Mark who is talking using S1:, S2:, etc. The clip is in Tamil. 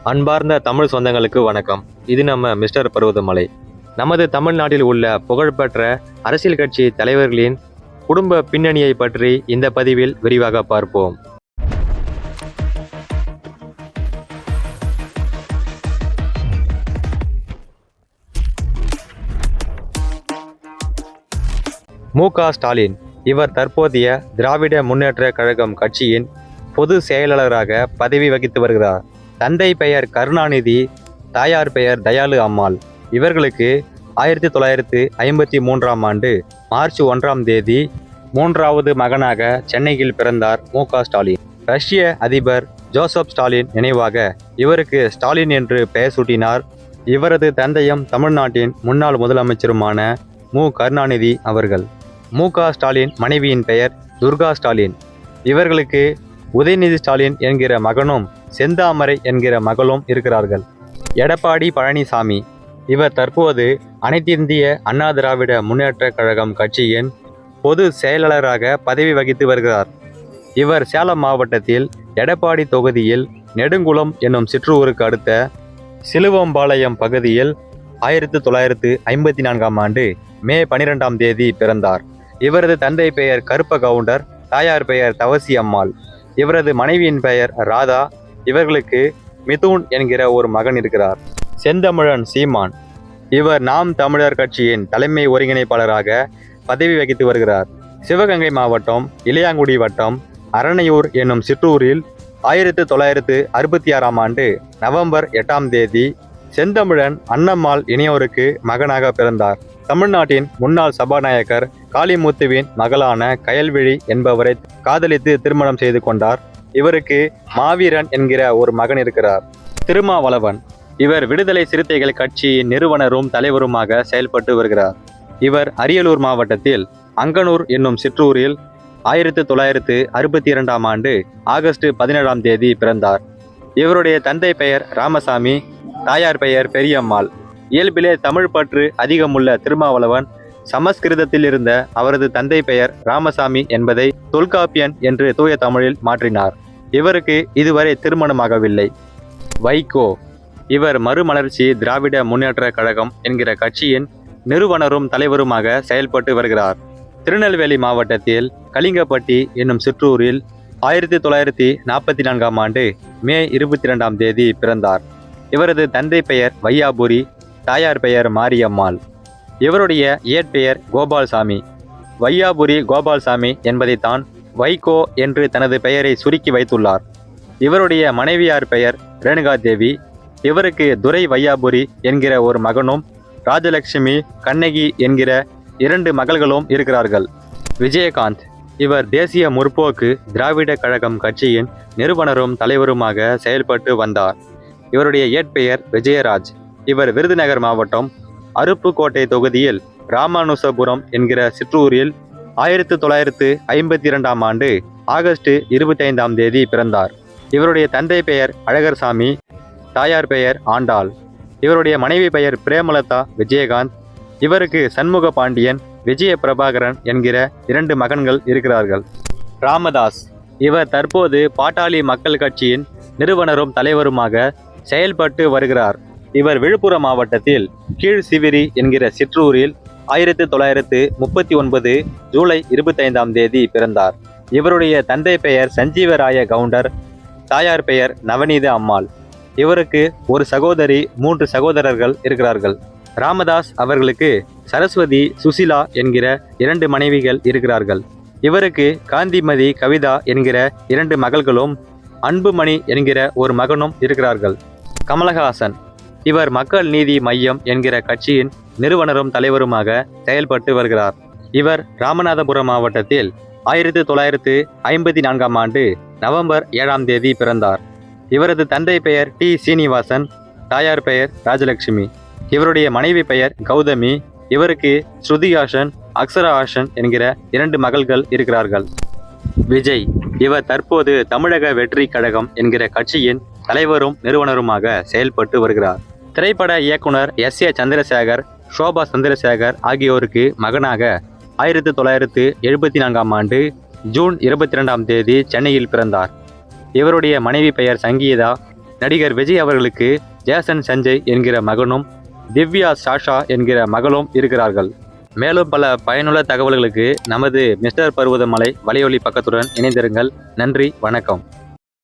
S1: அன்பார்ந்த தமிழ் சொந்தங்களுக்கு வணக்கம். இது நம்ம மிஸ்டர் பருவதமலை. நமது தமிழ்நாட்டில் உள்ள புகழ்பெற்ற அரசியல் கட்சி தலைவர்களின் குடும்ப பின்னணியை பற்றி இந்த பதிவில் விரிவாக பார்ப்போம். மு.க. ஸ்டாலின். இவர் தற்போதைய திராவிட முன்னேற்ற கழகம் கட்சியின் பொது செயலாளராக பதவி வகித்து வருகிறார். தந்தை பெயர் கருணாநிதி, தாயார் பெயர் தயாளு அம்மாள். இவர்களுக்கு 1953ஆம் ஆண்டு மார்ச் 1ஆம் தேதி 3வது மகனாக சென்னையில் பிறந்தார் மு.க. ஸ்டாலின். ரஷ்ய அதிபர் ஜோசப் ஸ்டாலின் நினைவாக இவருக்கு ஸ்டாலின் என்று பெயர் சூட்டினார். இவரது தந்தையும் தமிழ்நாட்டின் முன்னாள் முதலமைச்சருமான மு. கருணாநிதி அவர்கள். மு.க. ஸ்டாலின் மனைவியின் பெயர் துர்கா ஸ்டாலின். இவர்களுக்கு உதயநிதி ஸ்டாலின் என்கிற மகனும் செந்தாமரை என்கிற மகளும் இருக்கிறார்கள். எடப்பாடி பழனிசாமி. இவர் தற்போது அனைத்திந்திய அண்ணா திராவிட முன்னேற்ற கழகம் கட்சியின் பொது செயலாளராக பதவி வகித்து வருகிறார். இவர் சேலம் மாவட்டத்தில் எடப்பாடி தொகுதியில் நெடுங்குளம் என்னும் சிற்றூருக்கு அடுத்த சிலுவம்பாளையம் பகுதியில் 1954ஆம் ஆண்டு மே 12ஆம் தேதி பிறந்தார். இவரது தந்தை பெயர் கருப்ப கவுண்டர், தாயார் பெயர் தவசி அம்மாள். இவரது மனைவியின் பெயர் ராதா. இவர்களுக்கு மிதுன் என்கிற ஒரு மகன் இருக்கிறார். செந்தமிழன் சீமான். இவர் நாம் தமிழர் கட்சியின் தலைமை ஒருங்கிணைப்பாளராக பதவி வகித்து வருகிறார். சிவகங்கை மாவட்டம் இளையாங்குடி வட்டம் அரணையூர் என்னும் சிற்றூரில் 1966ஆம் ஆண்டு நவம்பர் 8ஆம் தேதி செந்தமிழன் அன்னம்மாள் இணையோருக்கு மகனாக பிறந்தார். தமிழ்நாட்டின் முன்னாள் சபாநாயகர் காளிமுத்துவின் மகளான கயல்விழி என்பவரை காதலித்து திருமணம் செய்து கொண்டார். இவருக்கு மாவீரன் என்கிற ஒரு மகன் இருக்கிறார். திருமாவளவன். இவர் விடுதலை சிறுத்தைகள் கட்சியின் நிறுவனரும் தலைவருமாக செயல்பட்டு வருகிறார். இவர் அரியலூர் மாவட்டத்தில் அங்கனூர் என்னும் சிற்றூரில் 1962ஆம் ஆண்டு ஆகஸ்ட் 17ஆம் தேதி பிறந்தார். இவருடைய தந்தை பெயர் ராமசாமி, தாயார் பெயர் பெரியம்மாள். இயல்பிலே தமிழ் பற்று அதிகமுள்ள திருமாவளவன் சமஸ்கிருதத்தில் இருந்த அவரது தந்தை பெயர் ராமசாமி என்பதை தொல்காப்பியன் என்று தூய தமிழில் மாற்றினார். இவருக்கு இதுவரை திருமணமாகவில்லை. வைகோ. இவர் மறுமலர்ச்சி திராவிட முன்னேற்ற கழகம் என்கிற கட்சியின் நிறுவனரும் தலைவருமாக செயல்பட்டு வருகிறார். திருநெல்வேலி மாவட்டத்தில் கலிங்கப்பட்டி என்னும் சிற்றூரில் 1944ஆம் ஆண்டு மே 22ஆம் தேதி பிறந்தார். இவரது தந்தை பெயர் வையாபுரி, தாயார் பெயர் மாரியம்மாள். இவருடைய இயற்பெயர் கோபால்சாமி. வையாபுரி கோபால்சாமி என்பதைத்தான் வைகோ என்று தனது பெயரை சுருக்கி வைத்துள்ளார். இவருடைய மனைவியார் பெயர் ரேணுகாதேவி. இவருக்கு துரை வையாபுரி என்கிற ஒரு மகனும் ராஜலட்சுமி, கண்ணகி என்கிற 2 மகள்களும் இருக்கிறார்கள். விஜயகாந்த். இவர் தேசிய முற்போக்கு திராவிட கழகம் கட்சியின் நிறுவனரும் தலைவருமாக செயல்பட்டு வந்தார். இவருடைய இயற்பெயர் விஜயராஜ். இவர் விருதுநகர் மாவட்டம் அருப்புக்கோட்டை தொகுதியில் ராமானுசபுரம் என்கிற சிற்றூரில் 1952ஆம் ஆண்டு ஆகஸ்ட் 25ஆம் தேதி பிறந்தார். இவருடைய தந்தை பெயர் அழகர்சாமி, தாயார் பெயர் ஆண்டாள். இவருடைய மனைவி பெயர் பிரேமலதா விஜயகாந்த். இவருக்கு சண்முக பாண்டியன், விஜய பிரபாகரன் என்கிற 2 மகன்கள் இருக்கிறார்கள். ராமதாஸ். இவர் தற்போது பாட்டாளி மக்கள் கட்சியின் நிறுவனரும் தலைவருமாக செயல்பட்டு வருகிறார். இவர் விழுப்புரம் மாவட்டத்தில் கீழ் சிவிரி என்கிற சிற்றூரில் 1939 ஜூலை 25ஆம் தேதி பிறந்தார். இவருடைய தந்தை பெயர் சஞ்சீவராய கவுண்டர், தாயார் பெயர் நவநீத அம்மாள். இவருக்கு ஒரு சகோதரி, 3 சகோதரர்கள் இருக்கிறார்கள். ராமதாஸ் அவர்களுக்கு சரஸ்வதி, சுசிலா என்கிற 2 மனைவிகள் இருக்கிறார்கள். இவருக்கு காந்திமதி, கவிதா என்கிற 2 மகள்களும் அன்புமணி என்கிற ஒரு மகனும் இருக்கிறார்கள். கமலஹாசன். இவர் மக்கள் நீதி மையம் என்கிற கட்சியின் நிறுவனரும் தலைவருமாக செயல்பட்டு வருகிறார். இவர் ராமநாதபுரம் மாவட்டத்தில் 1954ஆம் ஆண்டு நவம்பர் 7ஆம் தேதி பிறந்தார். இவரது தந்தை பெயர் டி. சீனிவாசன், தாயார் பெயர் ராஜலட்சுமி. இவருடைய மனைவி பெயர் கௌதமி. இவருக்கு ஸ்ருதிஹாசன், அக்ஷரஹாசன் என்கிற 2 மகள்கள் இருக்கிறார்கள். விஜய். இவர் தற்போது தமிழக வெற்றி கழகம் என்கிற கட்சியின் தலைவரும் நிறுவனருமாக செயல்பட்டு வருகிறார். திரைப்பட இயக்குனர் எஸ். ஏ. சந்திரசேகர், ஷோபா சந்திரசேகர் ஆகியோருக்கு மகனாக 1974ஆம் ஆண்டு ஜூன் 22ஆம் தேதி சென்னையில் பிறந்தார். இவருடைய மனைவி பெயர் சங்கீதா, நடிகர் விஜய் அவர்களுக்கு ஜேசன் சஞ்சய் என்கிற மகனும் திவ்யா சாஷா என்கிற மகளும் இருக்கிறார்கள். மேலும் பல பயனுள்ள தகவல்களுக்கு நமது மிஸ்டர் பர்வதமலை வலையொலி பக்கத்துடன் இணைந்திருங்கள். நன்றி, வணக்கம்.